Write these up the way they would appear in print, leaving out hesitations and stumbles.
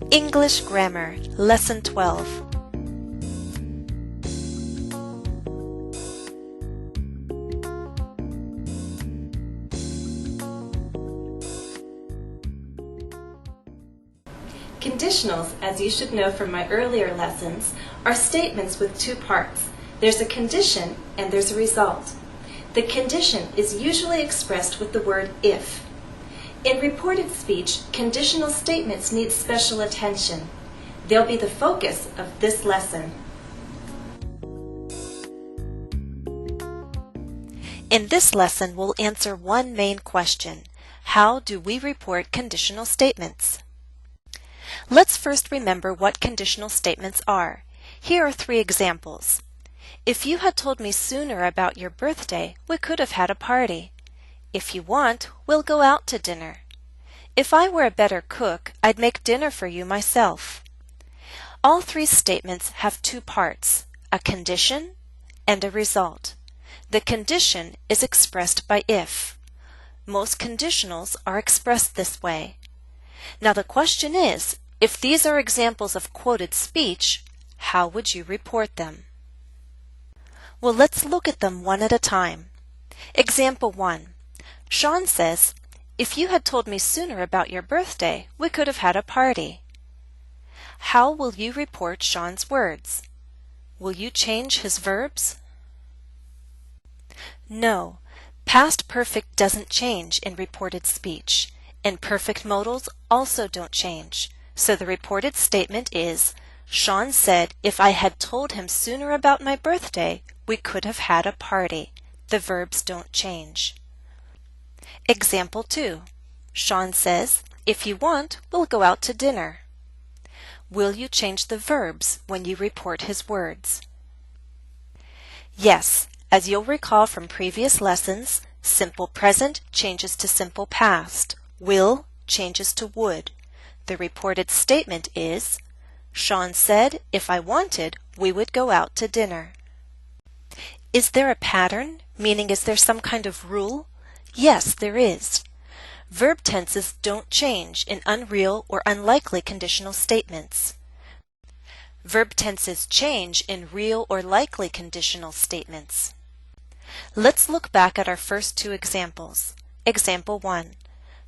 English Grammar, Lesson 12. Conditionals, as you should know from my earlier lessons, are statements with two parts. There's a condition and there's a result. The condition is usually expressed with the word if. In reported speech, conditional statements need special attention. They'll be the focus of this lesson. In this lesson, we'll answer one main question. How do we report conditional statements? Let's first remember what conditional statements are. Here are 3 examples. If you had told me sooner about your birthday, we could have had a party. If you want, we'll go out to dinner. If I were a better cook, I'd make dinner for you myself. All 3 statements have 2 parts, a condition and a result. The condition is expressed by if. Most conditionals are expressed this way. Now the question is, if these are examples of quoted speech, how would you report them? Well, let's look at them one at a time. Example 1. Sean says, "If you had told me sooner about your birthday, we could have had a party." How will you report Sean's words? Will you change his verbs? No, past perfect doesn't change in reported speech, and perfect modals also don't change. So the reported statement is, Sean said, "If I had told him sooner about my birthday, we could have had a party." The verbs don't change. Example 2. Sean says, "If you want, we'll go out to dinner." Will you change the verbs when you report his words? Yes, as you'll recall from previous lessons, simple present changes to simple past. Will changes to would. The reported statement is, Sean said, "If I wanted, we would go out to dinner." Is there a pattern? Meaning, is there some kind of rule? Yes, there is. Verb tenses don't change in unreal or unlikely conditional statements. Verb tenses change in real or likely conditional statements. Let's look back at our first 2 examples. Example 1.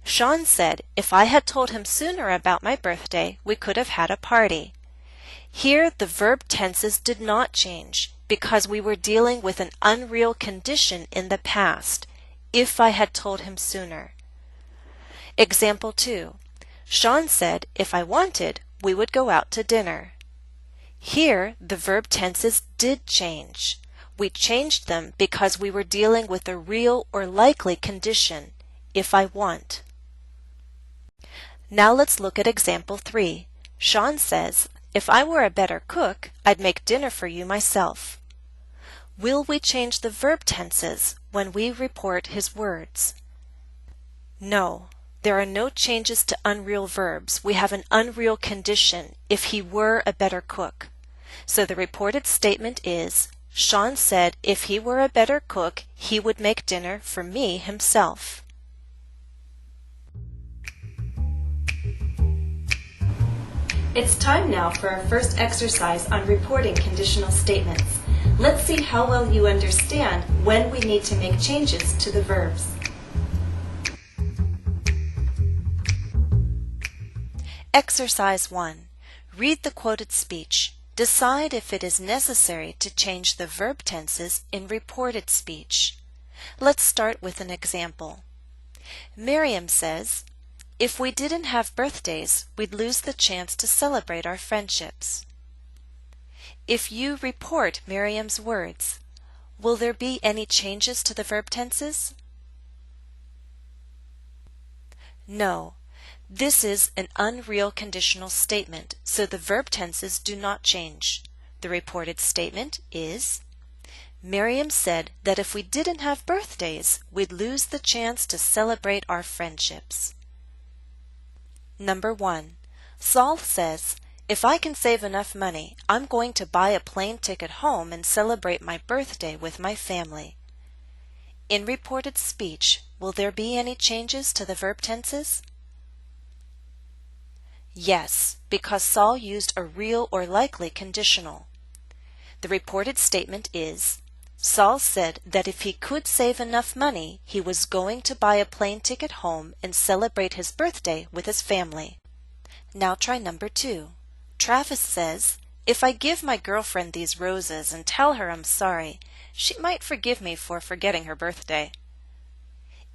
Sean said, "If I had told him sooner about my birthday, we could have had a party." Here, the verb tenses did not change because we were dealing with an unreal condition in the past, if I had told him sooner. Example 2. Sean said, "If I wanted, we would go out to dinner." Here, the verb tenses did change. We changed them because we were dealing with a real or likely condition, if I want. Now let's look at example 3. Sean says, "If I were a better cook, I'd make dinner for you myself." Will we change the verb tenses when we report his words? No, there are no changes to unreal verbs. We have an unreal condition, "if he were a better cook." So the reported statement is, Sean said, "If he were a better cook, he would make dinner for me himself." It's time now for our first exercise on reporting conditional statements. Let's see how well you understand when we need to make changes to the verbs. Exercise 1. Read the quoted speech. Decide if it is necessary to change the verb tenses in reported speech. Let's start with an example. Miriam says, "If we didn't have birthdays, we'd lose the chance to celebrate our friendships." If you report Miriam's words, will there be any changes to the verb tenses? No. This is an unreal conditional statement, so the verb tenses do not change. The reported statement is, Miriam said that if we didn't have birthdays, we'd lose the chance to celebrate our friendships. Number 1. Saul says, "If I can save enough money, I'm going to buy a plane ticket home and celebrate my birthday with my family." In reported speech, will there be any changes to the verb tenses? Yes, because Saul used a real or likely conditional. The reported statement is, Saul said that if he could save enough money, he was going to buy a plane ticket home and celebrate his birthday with his family. Now try number 2. Travis says, if I give my girlfriend these roses and tell her I'm sorry, she might forgive me for forgetting her birthday.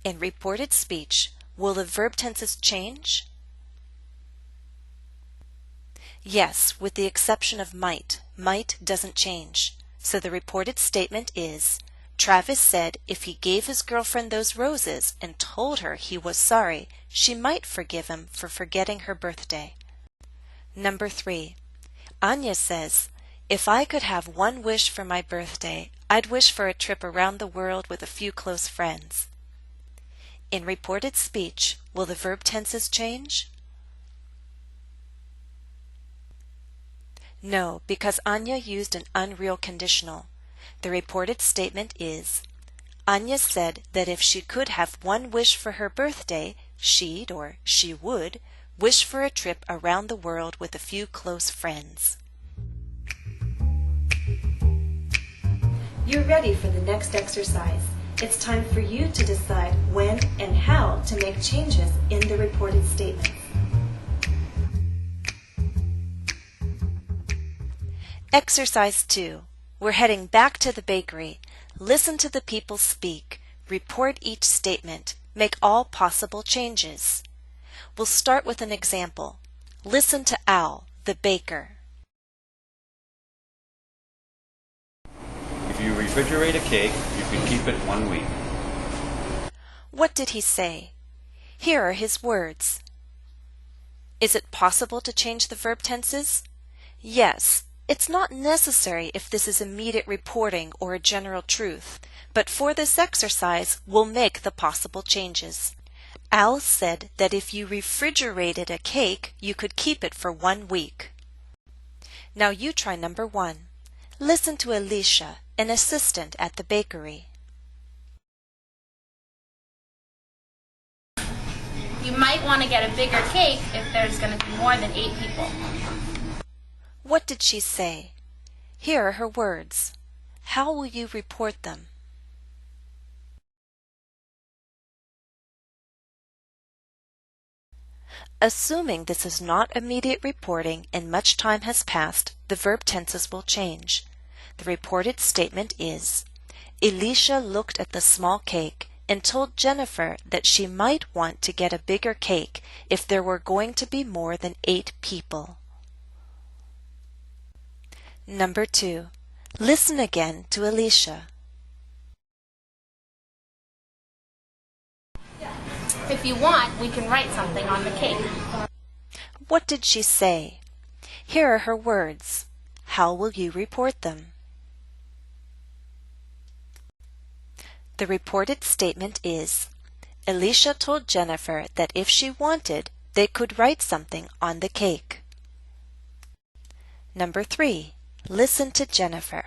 In reported speech, will the verb tenses change? Yes, with the exception of might. Might doesn't change. So the reported statement is, Travis said if he gave his girlfriend those roses and told her he was sorry, she might forgive him for forgetting her birthday. Number 3. Anya says, if I could have one wish for my birthday, I'd wish for a trip around the world with a few close friends. In reported speech, will the verb tenses change? No, because Anya used an unreal conditional. The reported statement is, Anya said that if she could have one wish for her birthday, she'd, or she would, wish for a trip around the world with a few close friends. You're ready for the next exercise. It's time for you to decide when and how to make changes in the reported statements. Exercise 2. We're heading back to the bakery. Listen to the people speak. Report each statement. Make all possible changes. We'll start with an example. Listen to Al, the baker. If you refrigerate a cake, you can keep it 1 week. What did he say? Here are his words. Is it possible to change the verb tenses? Yes. It's not necessary if this is immediate reporting or a general truth, but for this exercise, we'll make the possible changes. Al said that if you refrigerated a cake, you could keep it for 1 week. Now you try number 1. Listen to Alicia, an assistant at the bakery. You might want to get a bigger cake if there's going to be more than 8 people. What did she say? Here are her words. How will you report them? Assuming this is not immediate reporting and much time has passed, the verb tenses will change. The reported statement is, Alicia looked at the small cake and told Jennifer that she might want to get a bigger cake if there were going to be more than 8 people. Number 2. Listen again to Alicia. If you want, we can write something on the cake. What did she say? Here are her words. How will you report them? The reported statement is, Alicia told Jennifer that if she wanted, they could write something on the cake. Number 3. Listen to Jennifer.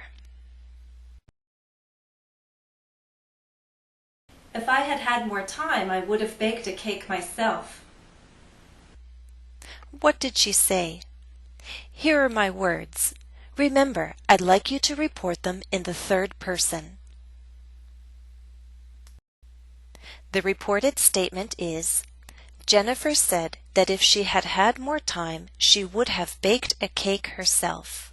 If I had had more time, I would have baked a cake myself. What did she say? Here are my words. Remember, I'd like you to report them in the third person. The reported statement is, Jennifer said that if she had had more time, she would have baked a cake herself.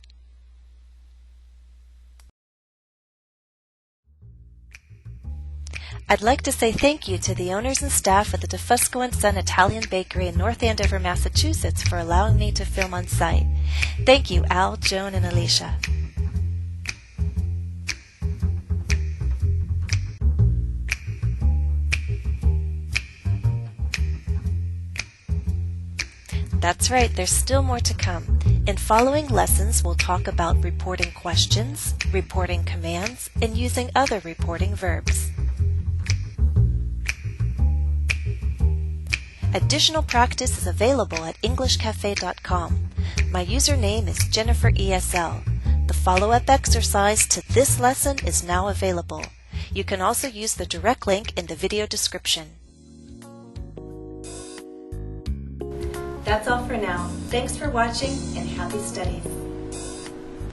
I'd like to say thank you to the owners and staff at the DeFusco & Son Italian Bakery in North Andover, Massachusetts for allowing me to film on site. Thank you, Al, Joan, and Alicia. That's right, there's still more to come. In following lessons, we'll talk about reporting questions, reporting commands, and using other reporting verbs. Additional practice is available at EnglishCafe.com. My username is Jennifer ESL. The follow-up exercise to this lesson is now available. You can also use the direct link in the video description. That's all for now. Thanks for watching and happy studies.